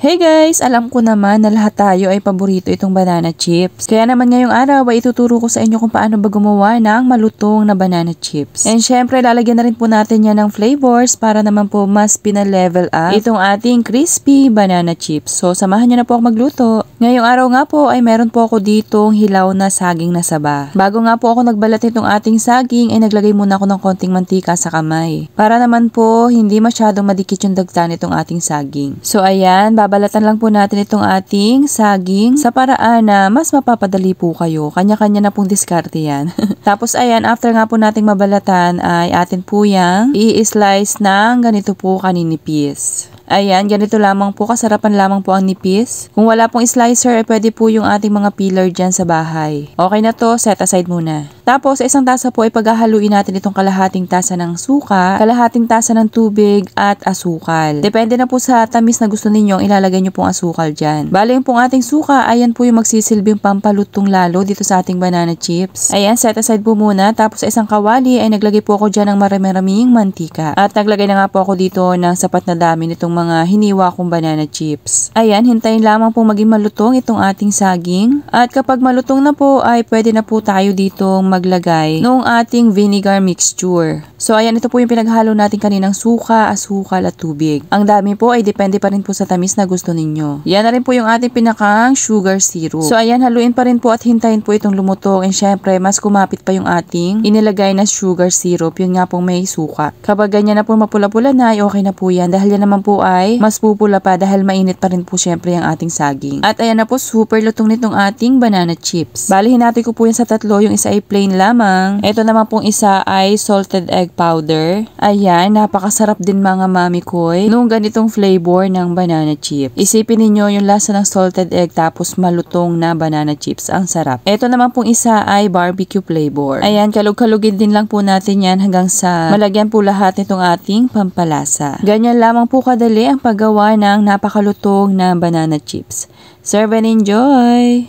Hey guys! Alam ko naman na lahat tayo ay paborito itong banana chips. Kaya naman ngayong araw ay ituturo ko sa inyo kung paano ba gumawa ng malutong na banana chips. And syempre lalagyan na rin po natin yan ng flavors para naman po mas pina-level up itong ating crispy banana chips. So samahan nyo na po ako magluto. Ngayong araw nga po ay meron po ako ditong hilaw na saging na saba. Bago nga po ako nagbalat itong ating saging ay naglagay muna ako ng konting mantika sa kamay. Para naman po hindi masyadong madikit yung dagtan itong ating saging. So ayan, babalatan lang po natin itong ating saging sa paraan na mas mapapadali po kayo. Kanya-kanya na pong diskarte yan. Tapos ayan, after nga po nating mabalatan ay atin po yang i-slice ng ganito po kaninipis. Ayan, ganito lamang po, kasarapan lamang po ang nipis. Kung wala pong slicer, pwede po yung ating mga peeler dyan sa bahay. Okay na to, set aside muna. Tapos, sa isang tasa po ay paghahaluin natin itong kalahating tasa ng suka, kalahating tasa ng tubig at asukal. Depende na po sa tamis na gusto ninyo, ilalagay nyo pong asukal dyan. Bale yung pong ating suka, ayan po yung magsisilbing pampalutong lalo dito sa ating banana chips. Ayan, set aside po muna. Tapos sa isang kawali ay naglagay po ako dyan ng marami-raming mantika. At naglagay na nga po ako dito ng sapat na dami nitong mga hiniwa kong banana chips. Ayan, hintayin lamang po maging malutong itong ating saging. At kapag malutong na po ay pwede na po tayo ditong maglagay ng ating vinegar mixture. So ayan, ito po yung pinaghalo natin kaninang suka, asukal at tubig. Ang dami po ay depende pa rin po sa tamis na gusto ninyo. Yan na rin po yung ating pinakang sugar syrup. So ayan, haluin pa rin po at hintayin po itong lumutong. And syempre, mas kumapit pa yung ating inilagay na sugar syrup. Yun nga pong may suka. Kapag ganyan na po mapula-pula na ay okay na po yan. Dahil yan naman po ay mas pupula pa dahil mainit pa rin po syempre ang ating saging. At ayan na po, super lutong nitong ating banana chips. Balihin natin ko po yan sa tatlo. Yung isa ay plain lamang. Ito naman pong isa ay salted egg powder. Ayan, napakasarap din mga mami koy nung ganitong flavor ng banana chips. Isipin ninyo yung lasa ng salted egg tapos malutong na banana chips. Ang sarap. Ito naman pong isa ay barbecue flavor. Ayan, kalug-kalugin din lang po natin yan hanggang sa malagyan po lahat nitong ating pampalasa. Ganyan lamang po kadali ang paggawa ng napakalutong na banana chips. Serve and enjoy!